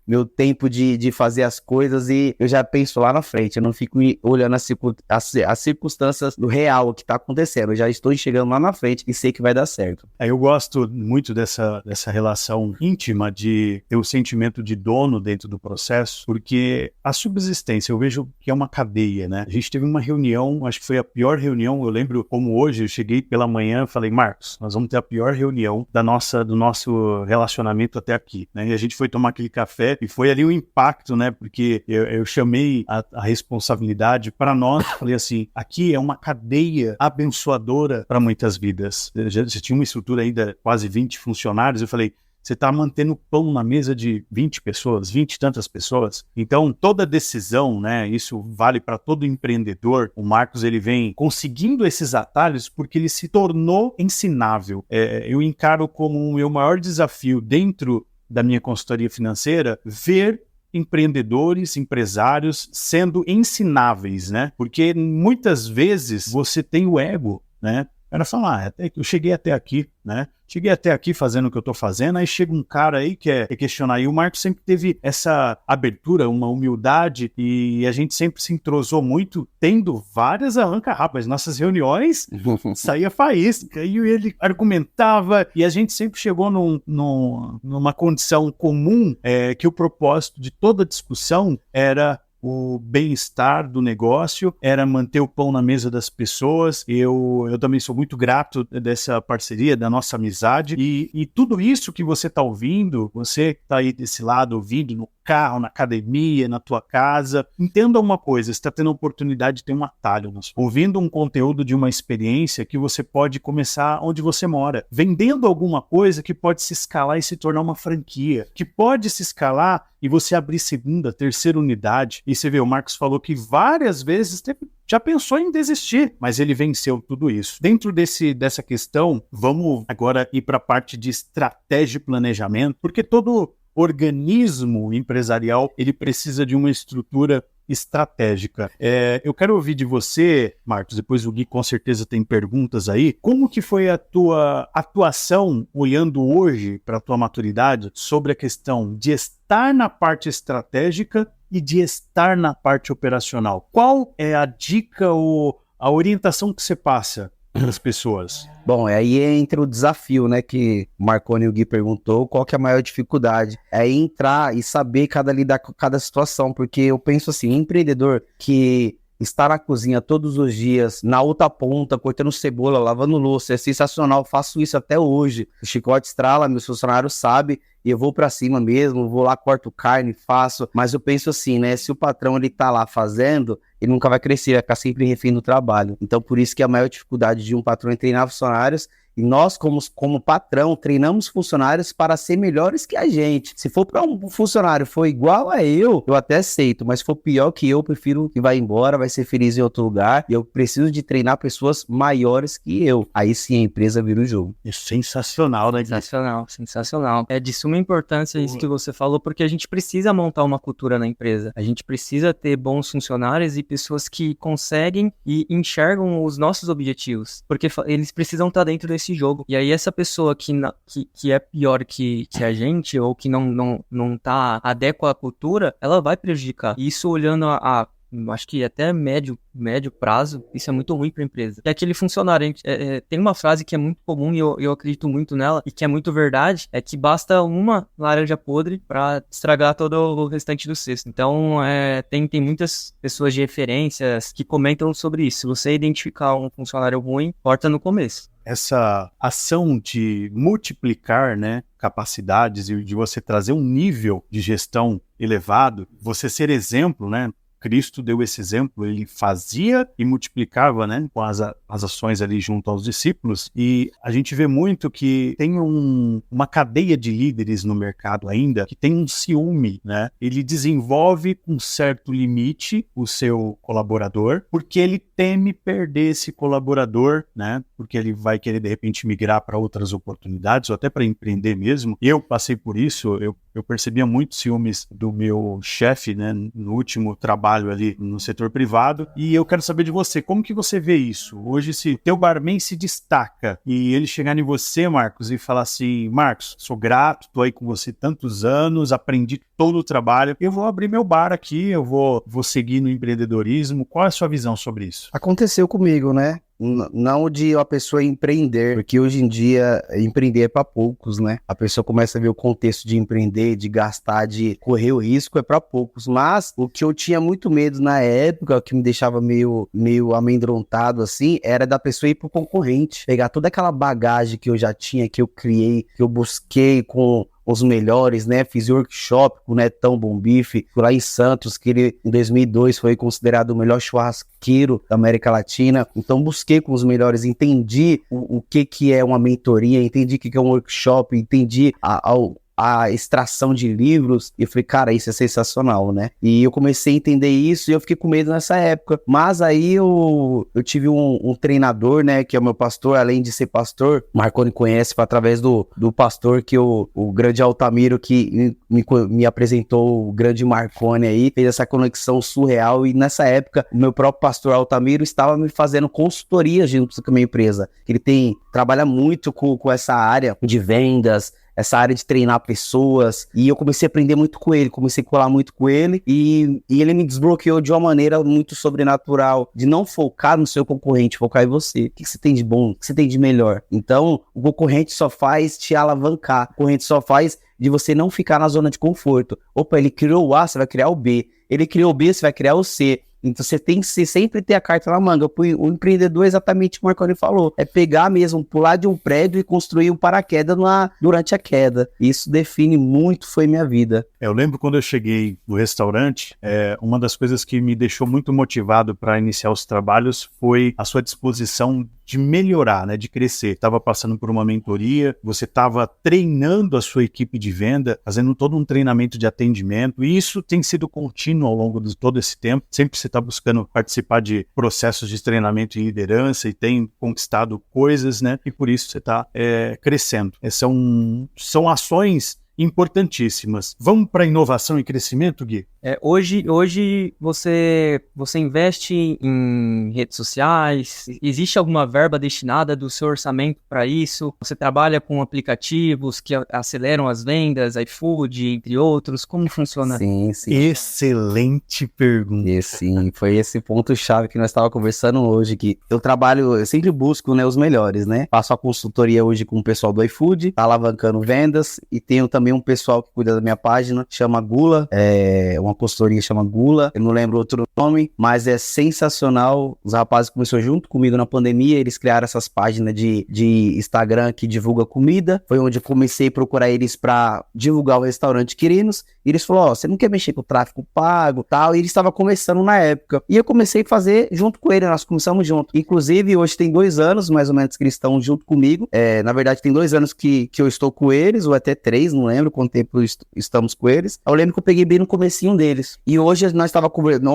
[SPEAKER 2] meu tempo de fazer as coisas e eu já penso lá na frente, eu não fico olhando as circunstâncias do real, o que tá acontecendo, eu já estou enxergando lá na frente e sei que vai dar certo.
[SPEAKER 1] Eu gosto muito dessa relação íntima de ter o sentimento de dono dentro do processo, porque a subsistência, eu vejo que é uma cadeia, né? A gente teve uma reunião, acho que foi a pior reunião, eu lembro como hoje, eu cheguei pela manhã e falei, Marcos, nós vamos ter a pior reunião do nosso relacionamento até aqui, né? E a gente foi tomar aquele café e foi ali o impacto, né? Porque eu chamei a responsabilidade para nós, falei assim, aqui é uma cadeia abençoadora para muitas vidas. Já tinha uma estrutura ainda quase 20 funcionários, eu falei, você está mantendo pão na mesa de 20 pessoas, 20 e tantas pessoas. Então, toda decisão, né, isso vale para todo empreendedor. O Marcos, ele vem conseguindo esses atalhos porque ele se tornou ensinável. Eu encaro como o meu maior desafio dentro da minha consultoria financeira, ver empreendedores, empresários sendo ensináveis, né? Porque muitas vezes você tem o ego, né? Era falar, eu cheguei até aqui, né? Cheguei até aqui fazendo o que eu tô fazendo, aí chega um cara aí que quer questionar. E o Marcos sempre teve essa abertura, uma humildade, e a gente sempre se entrosou muito, tendo várias arranca-rabas. Nossas reuniões saía faísca, e ele argumentava, e a gente sempre chegou numa condição comum, que o propósito de toda discussão era o bem-estar do negócio, era manter o pão na mesa das pessoas. Eu também sou muito grato dessa parceria, da nossa amizade, e tudo isso que você está ouvindo, você que está aí desse lado ouvindo, no carro, na academia, na tua casa, entenda uma coisa, você está tendo a oportunidade de ter um atalho, ouvindo um conteúdo de uma experiência que você pode começar onde você mora, vendendo alguma coisa que pode se escalar e se tornar uma franquia, que pode se escalar e você abrir segunda, terceira unidade. E você vê, o Marcos falou que várias vezes já pensou em desistir, mas ele venceu tudo isso. Dentro dessa questão, vamos agora ir para a parte de estratégia e planejamento, porque todo organismo empresarial, ele precisa de uma estrutura estratégica. Eu quero ouvir de você, Marcos, depois o Gui com certeza tem perguntas aí, como que foi a tua atuação, olhando hoje para a tua maturidade, sobre a questão de estar na parte estratégica e de estar na parte operacional? Qual é a dica ou a orientação que você passa para as pessoas?
[SPEAKER 2] Bom, aí entra o desafio, né, que o Marconi e o Gui perguntou, qual que é a maior dificuldade? É entrar e saber lidar com cada situação, porque eu penso assim, empreendedor que está na cozinha todos os dias, na outra ponta, cortando cebola, lavando louça, é sensacional, faço isso até hoje. O chicote estrala, meus funcionários sabem, e eu vou pra cima mesmo, vou lá, corto carne, faço, mas eu penso assim, né, se o patrão ele tá lá fazendo, ele nunca vai crescer, vai ficar sempre refém do trabalho. Então, por isso que a maior dificuldade de um patrão é treinar funcionários, e nós, como patrão, treinamos funcionários para ser melhores que a gente. Se for para um funcionário for igual a eu até aceito, mas se for pior que eu prefiro que vá embora, vai ser feliz em outro lugar, e eu preciso de treinar pessoas maiores que eu. Aí sim a empresa vira o jogo.
[SPEAKER 1] É sensacional, né?
[SPEAKER 3] Sensacional. É de suma importância isso que você falou, porque a gente precisa montar uma cultura na empresa. A gente precisa ter bons funcionários e pessoas que conseguem e enxergam os nossos objetivos, porque eles precisam estar dentro desse jogo. E aí essa pessoa que é pior que a gente, ou que não tá adequa à cultura, ela vai prejudicar. E isso olhando acho que até médio prazo, isso é muito ruim para a empresa. E aquele funcionário, tem uma frase que é muito comum e eu acredito muito nela, e que é muito verdade, é que basta uma laranja podre para estragar todo o restante do cesto. Então, tem muitas pessoas de referências que comentam sobre isso. Se você identificar um funcionário ruim, corta no começo.
[SPEAKER 1] Essa ação de multiplicar, né, capacidades e de você trazer um nível de gestão elevado, você ser exemplo, né? Cristo deu esse exemplo, ele fazia e multiplicava, né, com as ações ali junto aos discípulos, e a gente vê muito que tem uma cadeia de líderes no mercado ainda que tem um ciúme, né, ele desenvolve com certo limite o seu colaborador, porque ele teme perder esse colaborador, né, porque ele vai querer de repente migrar para outras oportunidades, ou até para empreender mesmo. Eu passei por isso, eu eu percebia muito ciúmes do meu chefe, né, no último trabalho ali no setor privado, e eu quero saber de você, como que você vê isso? Hoje, se teu barman se destaca e ele chegar em você, Marcos, e falar assim, Marcos, sou grato, tô aí com você tantos anos, aprendi todo o trabalho, eu vou abrir meu bar aqui, eu vou seguir no empreendedorismo, qual é a sua visão sobre isso?
[SPEAKER 2] Aconteceu comigo, né? Não de uma pessoa empreender, porque hoje em dia empreender é para poucos, né? A pessoa começa a ver o contexto de empreender, de gastar, de correr o risco, é para poucos. Mas o que eu tinha muito medo na época, o que me deixava meio amedrontado assim, era da pessoa ir pro concorrente, pegar toda aquela bagagem que eu já tinha, que eu criei, que eu busquei com os melhores, né? Fiz workshop com o Netão Bom Bife, fui lá em Santos, que ele em 2002 foi considerado o melhor churrasqueiro da América Latina. Então busquei com os melhores, entendi o que é uma mentoria, entendi o que é um workshop, entendi a extração de livros, e eu falei, cara, isso é sensacional, né? E eu comecei a entender isso e eu fiquei com medo nessa época. Mas aí eu tive um treinador, né, que é o meu pastor, além de ser pastor, o Marconi conhece, foi através do pastor que o grande Altamiro, que me apresentou o grande Marconi aí, fez essa conexão surreal, e nessa época o meu próprio pastor Altamiro estava me fazendo consultoria junto com a minha empresa, que ele trabalha muito com essa área de vendas, essa área de treinar pessoas, e eu comecei a aprender muito com ele, comecei a colar muito com ele, e ele me desbloqueou de uma maneira muito sobrenatural, de não focar no seu concorrente, focar em você. O que você tem de bom? O que você tem de melhor? Então, o concorrente só faz te alavancar, o concorrente só faz de você não ficar na zona de conforto. Opa, ele criou o A, você vai criar o B. Ele criou o B, você vai criar o C. Então você tem que sempre ter a carta na manga. O empreendedor é exatamente como o Marconi falou. É pegar mesmo, pular de um prédio e construir um paraquedas durante a queda. Isso define muito, foi minha vida.
[SPEAKER 1] Eu lembro quando eu cheguei no restaurante, uma das coisas que me deixou muito motivado para iniciar os trabalhos foi a sua disposição de melhorar, né, de crescer. Estava passando por uma mentoria, você estava treinando a sua equipe de venda, fazendo todo um treinamento de atendimento, e isso tem sido contínuo ao longo de todo esse tempo. Sempre você está buscando participar de processos de treinamento e liderança e tem conquistado coisas, né, e por isso você está crescendo. São ações importantíssimas. Vamos para inovação e crescimento, Gui?
[SPEAKER 3] Hoje você investe em redes sociais? Existe alguma verba destinada do seu orçamento para isso? Você trabalha com aplicativos que aceleram as vendas, iFood, entre outros? Como funciona?
[SPEAKER 2] Sim.
[SPEAKER 1] Excelente pergunta.
[SPEAKER 2] Sim, foi esse ponto-chave que nós estávamos conversando hoje, que eu sempre busco, né, os melhores, né? Faço a consultoria hoje com o pessoal do iFood, tá alavancando vendas, e tenho também um pessoal que cuida da minha página, chama Gula, uma consultoria chama Gula, eu não lembro outro nome, mas é sensacional. Os rapazes começaram junto comigo na pandemia, eles criaram essas páginas de Instagram que divulga comida, foi onde eu comecei a procurar eles para divulgar o restaurante Quirinos, e eles falaram, você não quer mexer com o tráfego pago, tal, e eles estavam começando na época, e eu comecei a fazer junto com ele, nós começamos junto, inclusive hoje tem 2 anos, mais ou menos, que eles estão junto comigo, na verdade tem 2 anos que eu estou com eles, ou até 3, não lembro quanto tempo estamos com eles. Eu lembro que eu peguei bem no comecinho deles. E hoje nós estávamos conversando,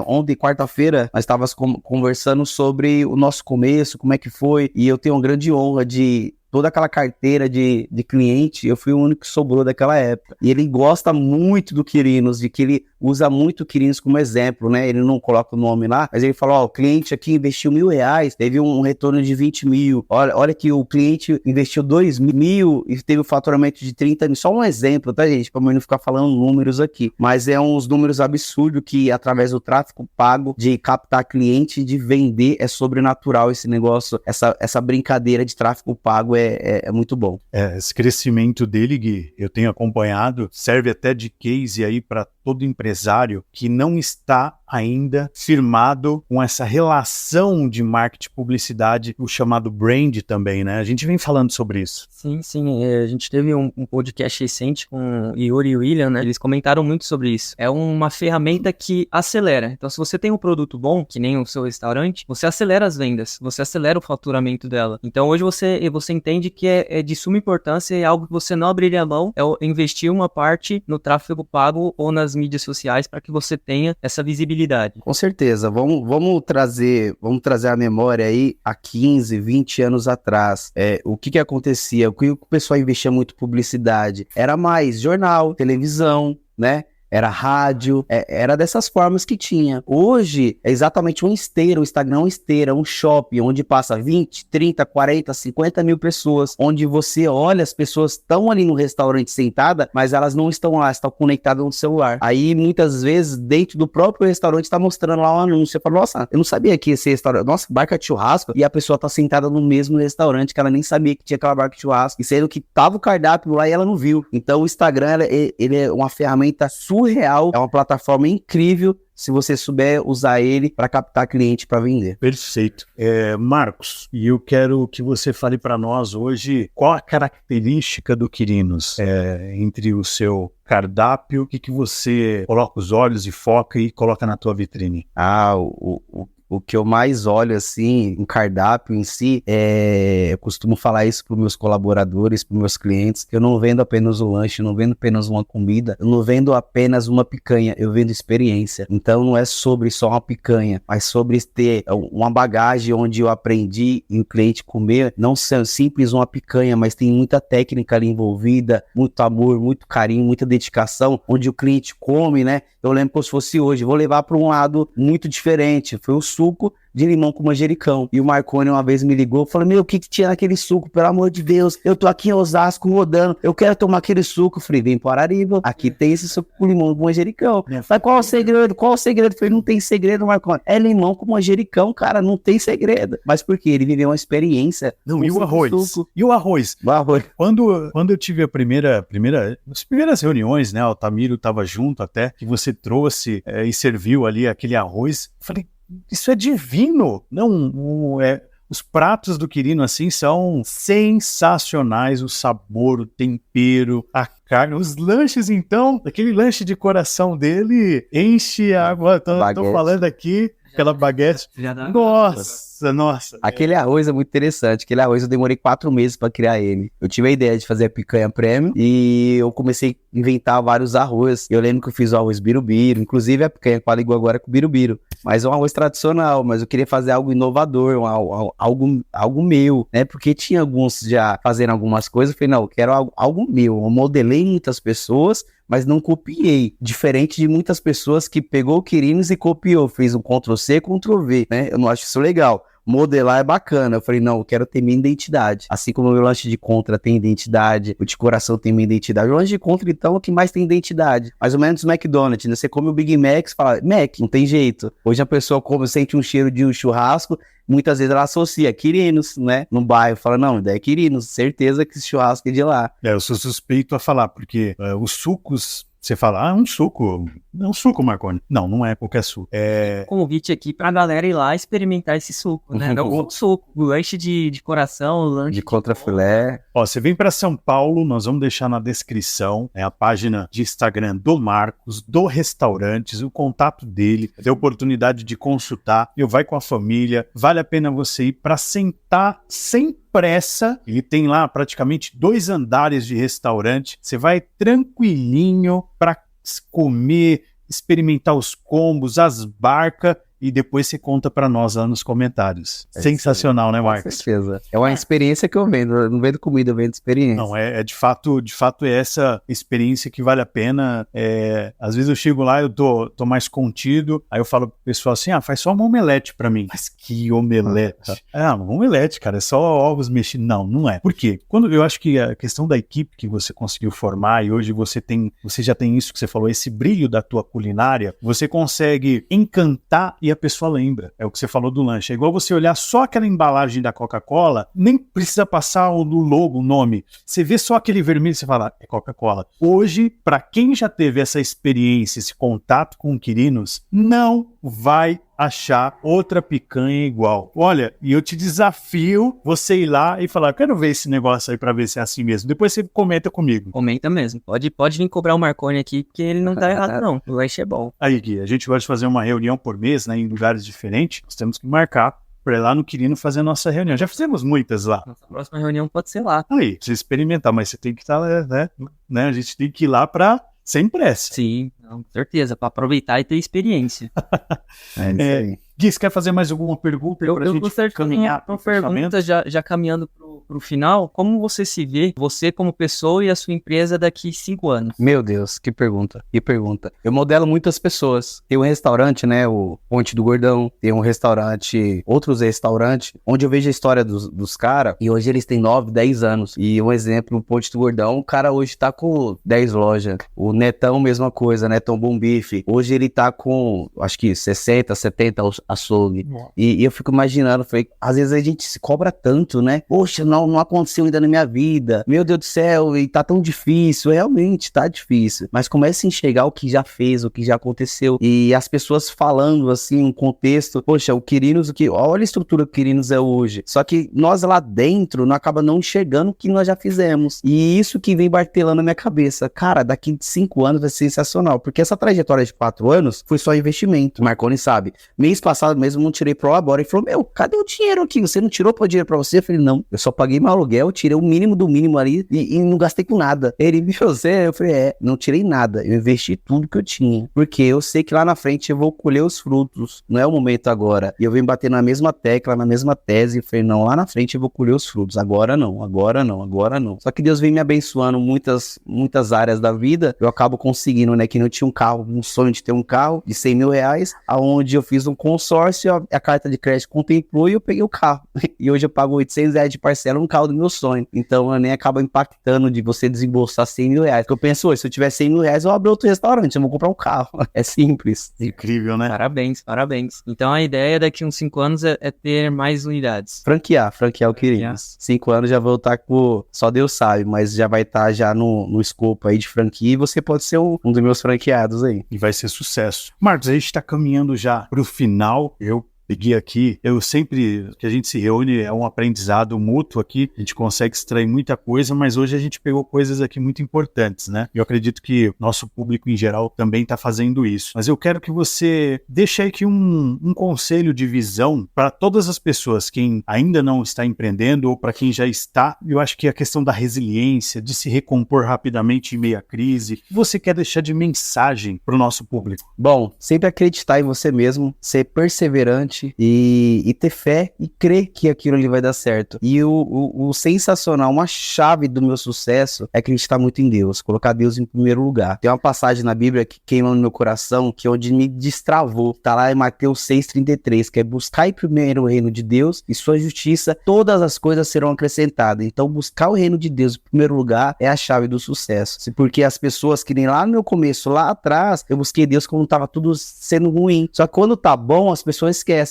[SPEAKER 2] ontem, quarta-feira, nós estávamos conversando sobre o nosso começo, como é que foi. E eu tenho uma grande honra de toda aquela carteira de cliente, eu fui o único que sobrou daquela época. E ele gosta muito do Quirinos, de que ele usa muito o Quirinos como exemplo, né? Ele não coloca o nome lá, mas ele fala, o cliente aqui investiu R$1.000, teve um retorno de 20 mil. Olha que o cliente investiu 2 mil e teve um faturamento de 30 mil. Só um exemplo, tá, gente? Pra mim não ficar falando números aqui. Mas é uns números absurdos que, através do tráfego pago, de captar cliente, de vender, é sobrenatural esse negócio, essa brincadeira de tráfego pago é muito bom.
[SPEAKER 1] Esse crescimento dele, Gui, eu tenho acompanhado, serve até de case aí para todo empresário que não está ainda firmado com essa relação de marketing e publicidade, o chamado brand também, né? A gente vem falando sobre isso.
[SPEAKER 3] Sim. A gente teve um podcast recente com Yuri e William, né? Eles comentaram muito sobre isso. É uma ferramenta que acelera. Então, se você tem um produto bom, que nem o seu restaurante, você acelera as vendas, você acelera o faturamento dela. Então, hoje você entende que é de suma importância e algo que você não abriria mão, é investir uma parte no tráfego pago ou nas mídias sociais para que você tenha essa visibilidade credibilidade.
[SPEAKER 2] Com certeza, vamos trazer a memória aí a 15, 20 anos atrás. O que acontecia? O que o pessoal investia muito em publicidade? Era mais jornal, televisão, né? Era rádio, era dessas formas que tinha. Hoje é exatamente uma esteira, o Instagram é uma esteira, um shopping, onde passa 20, 30, 40, 50 mil pessoas, onde você olha, as pessoas estão ali no restaurante sentadas, mas elas não estão lá, estão conectadas no celular. Aí, muitas vezes, dentro do próprio restaurante, está mostrando lá um anúncio. Você fala, nossa, eu não sabia que esse restaurante, nossa, barca de churrasco, e a pessoa tá sentada no mesmo restaurante, que ela nem sabia que tinha aquela barca de churrasco, e sendo que tava o cardápio lá e ela não viu. Então, o Instagram, ele é uma ferramenta surreal, é uma plataforma incrível se você souber usar ele para captar cliente para vender.
[SPEAKER 1] Perfeito. Marcos, e eu quero que você fale para nós hoje qual a característica do Quirinos entre o seu cardápio, o que você coloca os olhos e foca e coloca na tua vitrine.
[SPEAKER 2] O que eu mais olho, assim, um cardápio em si, eu costumo falar isso para os meus colaboradores, para os meus clientes, que eu não vendo apenas o lanche, eu não vendo apenas uma comida, eu não vendo apenas uma picanha, eu vendo experiência. Então não é sobre só uma picanha, mas sobre ter uma bagagem onde eu aprendi e o cliente comer, não ser simples uma picanha, mas tem muita técnica ali envolvida, muito amor, muito carinho, muita dedicação, onde o cliente come, né? Eu lembro como se fosse hoje, vou levar para um lado muito diferente, foi o suco de limão com manjericão. E o Marconi uma vez me ligou, falou, meu, o que tinha naquele suco? Pelo amor de Deus, eu tô aqui em Osasco rodando, eu quero tomar aquele suco. Eu falei, vem para Arariba, aqui tem esse suco com limão com manjericão. Mas qual o segredo? Qual o segredo? Eu falei, não tem segredo, Marconi. É limão com manjericão, cara, não tem segredo. Mas por quê? Ele viveu uma experiência.
[SPEAKER 1] Não, e o arroz?
[SPEAKER 2] Suco.
[SPEAKER 1] E o arroz?
[SPEAKER 2] O arroz.
[SPEAKER 1] Quando eu tive as primeiras reuniões, né, o Tamiro estava junto até, que você trouxe e serviu ali aquele arroz, eu falei, isso é divino. Não, os pratos do Quirino assim são sensacionais, o sabor, o tempero, a carne, os lanches então, aquele lanche de coração dele enche a água. Tô falando aqui, aquela baguete. Nossa.
[SPEAKER 2] Aquele arroz é muito interessante. Aquele arroz eu demorei 4 meses para criar ele. Eu tive a ideia de fazer a picanha premium e eu comecei a inventar vários arroz. Eu lembro que eu fiz o arroz birubiru, inclusive a picanha com a língua agora é com birubiru. Mas é um arroz tradicional, mas eu queria fazer algo inovador, algo meu, né? Porque tinha alguns já fazendo algumas coisas. Eu falei, não, eu quero algo meu. Eu modelei muitas pessoas, mas não copiei. Diferente de muitas pessoas que pegou o Quirinos e copiou, fez um Ctrl+C, Ctrl+V, né? Eu não acho isso legal. Modelar é bacana. Eu falei, não, eu quero ter minha identidade. Assim como o meu lanche de contra tem identidade, o de coração tem minha identidade. O lanche de contra, então, é o que mais tem identidade. Mais ou menos o McDonald's, né? Você come o Big Mac, você fala, Mac, não tem jeito. Hoje a pessoa come, sente um cheiro de um churrasco, muitas vezes ela associa Quirinos, né? No bairro, fala, não, daí é Quirinos, certeza que esse churrasco é de lá.
[SPEAKER 1] Eu sou suspeito a falar, porque os sucos, você fala, é um suco, Marconi. Não é qualquer suco.
[SPEAKER 3] Convite aqui pra galera ir lá experimentar esse suco, né? Não o suco, o lanche de coração, o lanche
[SPEAKER 2] de contrafilé.
[SPEAKER 1] Ó, você vem para São Paulo, nós vamos deixar na descrição a página de Instagram do Marcos, do Restaurantes, o contato dele, ter a oportunidade de consultar, vai com a família, vale a pena você ir para sentar sem pressa. Ele tem lá praticamente 2 andares de restaurante, você vai tranquilinho para comer, experimentar os combos, as barcas, e depois você conta para nós lá nos comentários. Sensacional, né, Marcos?
[SPEAKER 2] Com certeza. É uma experiência que eu vendo. Eu não vendo comida, eu vendo experiência.
[SPEAKER 1] Não, de fato é essa experiência que vale a pena. Às vezes eu chego lá, eu tô mais contido, aí eu falo pro pessoal assim, faz só uma omelete para mim. Mas que omelete? Uma omelete, cara, é só ovos mexidos. Não é. Por quê? Quando eu acho que a questão da equipe que você conseguiu formar, e hoje você já tem isso que você falou, esse brilho da tua culinária, você consegue encantar e a pessoa lembra. É o que você falou do lanche. É igual você olhar só aquela embalagem da Coca-Cola, nem precisa passar o logo, o nome. Você vê só aquele vermelho e você fala, é Coca-Cola. Hoje, para quem já teve essa experiência, esse contato com o Quirinos, não vai achar outra picanha igual. Olha, e eu te desafio você ir lá e falar, eu quero ver esse negócio aí pra ver se é assim mesmo. Depois você comenta comigo.
[SPEAKER 3] Comenta mesmo. Pode vir cobrar o Marconi aqui, porque ele não tá errado não. O lanche é bom.
[SPEAKER 1] Aí, Gui, a gente gosta de fazer uma reunião por mês, né, em lugares diferentes. Nós temos que marcar pra ir lá no Quirino fazer a nossa reunião. Já fizemos muitas lá.
[SPEAKER 3] Nossa próxima reunião pode ser lá.
[SPEAKER 1] Aí, precisa experimentar, mas você tem que estar, né? A gente tem que ir lá pra sem pressa.
[SPEAKER 3] Sim, não, com certeza, para aproveitar e ter experiência.
[SPEAKER 2] É isso aí.
[SPEAKER 1] Gui, você quer fazer mais alguma pergunta?
[SPEAKER 3] Eu gostaria de fazer uma pergunta, já caminhando pro final. Como você se vê, você como pessoa e a sua empresa daqui a 5 anos?
[SPEAKER 2] Meu Deus, que pergunta. Eu modelo muitas pessoas. Tem um restaurante, né, o Ponte do Gordão. Tem um restaurante, outros restaurantes, onde eu vejo a história dos caras. E hoje eles têm 9, 10 anos. E um exemplo, o Ponte do Gordão, o cara hoje tá com 10 lojas. O Netão, mesma coisa, Netão Bom Bife. Hoje ele tá com, acho que 60, 70 açougue. E eu fico imaginando, falei, às vezes a gente se cobra tanto, né? Poxa, não aconteceu ainda na minha vida. Meu Deus do céu, e tá tão difícil. Realmente, tá difícil. Mas comece a enxergar o que já fez, o que já aconteceu. E as pessoas falando, assim, um contexto. Poxa, o Quirinos, olha a estrutura que o Quirinos é hoje. Só que nós lá dentro, não acaba não enxergando o que nós já fizemos. E isso que vem martelando na minha cabeça. Cara, daqui 5 anos vai ser sensacional. Porque essa trajetória de 4 anos foi só investimento. O Marconi sabe. Mês passado mesmo não tirei pro agora. Ele falou, meu, cadê o dinheiro aqui? Você não tirou o dinheiro pra você? Eu falei, não, eu só paguei meu aluguel, tirei o mínimo do mínimo ali e não gastei com nada. Ele me você, eu falei, não tirei nada, eu investi tudo que eu tinha, porque eu sei que lá na frente eu vou colher os frutos, não é o momento agora. E eu venho bater na mesma tecla, na mesma tese, e falei, não, lá na frente eu vou colher os frutos, agora não, agora não, agora não. Só que Deus vem me abençoando muitas áreas da vida, eu acabo conseguindo, né, que não tinha um carro, um sonho de ter um carro de 100 mil reais, aonde eu fiz um consórcio, a carta de crédito contemplou e eu peguei o carro. E hoje eu pago 800 reais de parcela um carro do meu sonho. Então, nem acaba impactando de você desembolsar 100 mil reais. Porque eu penso, hoje, se eu tiver 100 mil reais, eu abro outro restaurante, eu vou comprar um carro. É simples.
[SPEAKER 1] Incrível, né?
[SPEAKER 3] Parabéns. Então, a ideia daqui a uns 5 anos é ter mais unidades.
[SPEAKER 2] Franquear o Quirinos. 5 anos já vou estar com, só Deus sabe, mas já vai estar já no escopo aí de franquia e você pode ser um dos meus franqueados aí.
[SPEAKER 1] E vai ser sucesso. Marcos, a gente está caminhando já para o final. Eu peguei aqui, sempre que a gente se reúne é um aprendizado mútuo aqui, a gente consegue extrair muita coisa, mas hoje a gente pegou coisas aqui muito importantes, né? Eu acredito que nosso público em geral também está fazendo isso. Mas eu quero que você deixe aqui um conselho de visão para todas as pessoas, quem ainda não está empreendendo ou para quem já está. Eu acho que a questão da resiliência, de se recompor rapidamente em meio à crise, o que você quer deixar de mensagem para o nosso público?
[SPEAKER 2] Bom, sempre acreditar em você mesmo, ser perseverante, e ter fé e crer que aquilo ali vai dar certo. E o sensacional, uma chave do meu sucesso é acreditar muito em Deus, colocar Deus em primeiro lugar. Tem uma passagem na Bíblia que queima no meu coração, que é onde me destravou. Tá lá em Mateus 6,33, que é buscar primeiro o reino de Deus e sua justiça, todas as coisas serão acrescentadas. Então buscar o reino de Deus em primeiro lugar é a chave do sucesso. Porque as pessoas que nem lá no meu começo, lá atrás, eu busquei Deus quando tava tudo sendo ruim. Só que quando tá bom, as pessoas esquecem.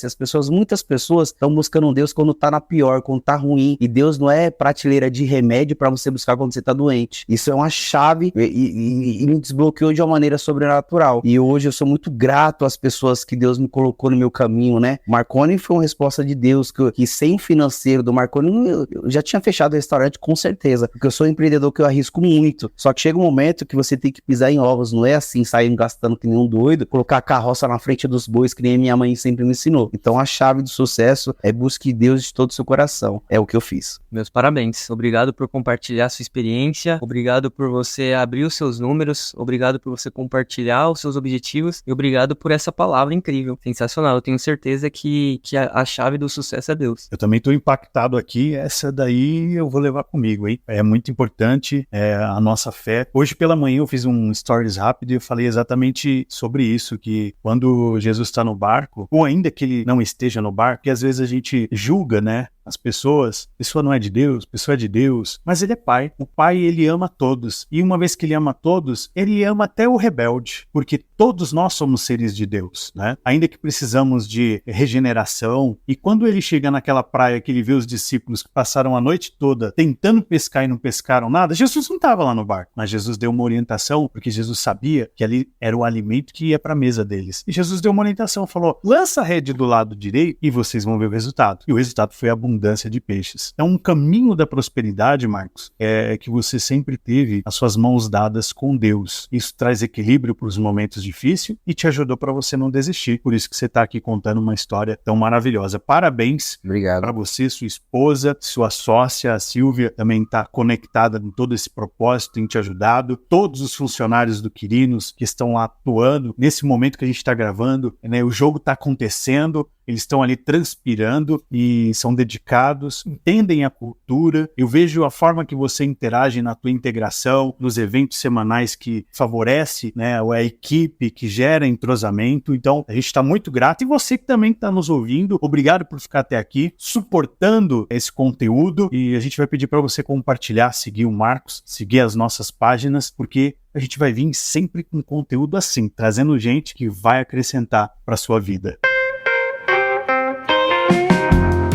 [SPEAKER 2] Muitas pessoas estão buscando Deus quando tá na pior, quando tá ruim. E Deus não é prateleira de remédio para você buscar quando você tá doente. Isso é uma chave e me desbloqueou de uma maneira sobrenatural. E hoje eu sou muito grato às pessoas que Deus me colocou no meu caminho, né? Marconi foi uma resposta de Deus, que sem o financeiro do Marconi, eu já tinha fechado o restaurante com certeza, porque eu sou um empreendedor que eu arrisco muito. Só que chega um momento que você tem que pisar em ovos, não é assim, saindo gastando que nem um doido, colocar a carroça na frente dos bois, que nem minha mãe sempre me ensinou. Então a chave do sucesso é busque Deus de todo o seu coração. É o que eu fiz.
[SPEAKER 3] Meus parabéns. Obrigado por compartilhar sua experiência. Obrigado por você abrir os seus números. Obrigado por você compartilhar os seus objetivos. E obrigado por essa palavra incrível. Sensacional. Eu tenho certeza que a chave do sucesso é Deus.
[SPEAKER 1] Eu também estou impactado aqui. Essa daí eu vou levar comigo, hein? É muito importante a nossa fé. Hoje pela manhã eu fiz um stories rápido e eu falei exatamente sobre isso, que quando Jesus está no barco, ou ainda que ele não esteja no barco, que às vezes a gente julga, né? As pessoas, pessoa não é de Deus, pessoa é de Deus, mas ele é pai. O pai, ele ama todos. E uma vez que ele ama todos, ele ama até o rebelde, porque todos nós somos seres de Deus, né? Ainda que precisamos de regeneração. E quando ele chega naquela praia que ele vê os discípulos que passaram a noite toda tentando pescar e não pescaram nada, Jesus não estava lá no barco, mas Jesus deu uma orientação, porque Jesus sabia que ali era o alimento que ia para a mesa deles. E Jesus deu uma orientação, falou, lança a rede do lado direito e vocês vão ver o resultado. E o resultado foi abundante abundância de peixes. Então, um caminho da prosperidade, Marcos, é que você sempre teve as suas mãos dadas com Deus. Isso traz equilíbrio para os momentos difíceis e te ajudou para você não desistir. Por isso que você está aqui contando uma história tão maravilhosa. Parabéns.
[SPEAKER 2] Obrigado.
[SPEAKER 1] Para você, sua esposa, sua sócia, a Silvia, também está conectada em todo esse propósito, tem te ajudado. Todos os funcionários do Quirinos que estão lá atuando, nesse momento que a gente está gravando, né, o jogo está acontecendo, eles estão ali transpirando e são dedicados, entendem a cultura. Eu vejo a forma que você interage na tua integração, nos eventos semanais que favorece, né, a equipe, que gera entrosamento. Então, a gente está muito grato. E você que também está nos ouvindo, obrigado por ficar até aqui, suportando esse conteúdo. E a gente vai pedir para você compartilhar, seguir o Marcos, seguir as nossas páginas, porque a gente vai vir sempre com conteúdo assim, trazendo gente que vai acrescentar para a sua vida.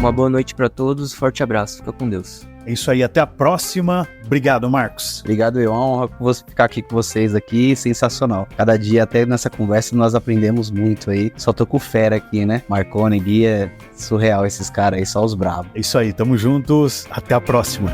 [SPEAKER 3] Uma boa noite para todos, forte abraço, fica com Deus.
[SPEAKER 1] É isso aí, até a próxima. Obrigado, Marcos.
[SPEAKER 2] Obrigado, eu. É uma honra ficar aqui com vocês aqui, sensacional. Cada dia, até nessa conversa, nós aprendemos muito aí. Só tô com fera aqui, né? Marconi, Guia, surreal esses caras aí, só os bravos.
[SPEAKER 1] É isso aí, tamo juntos, até a próxima.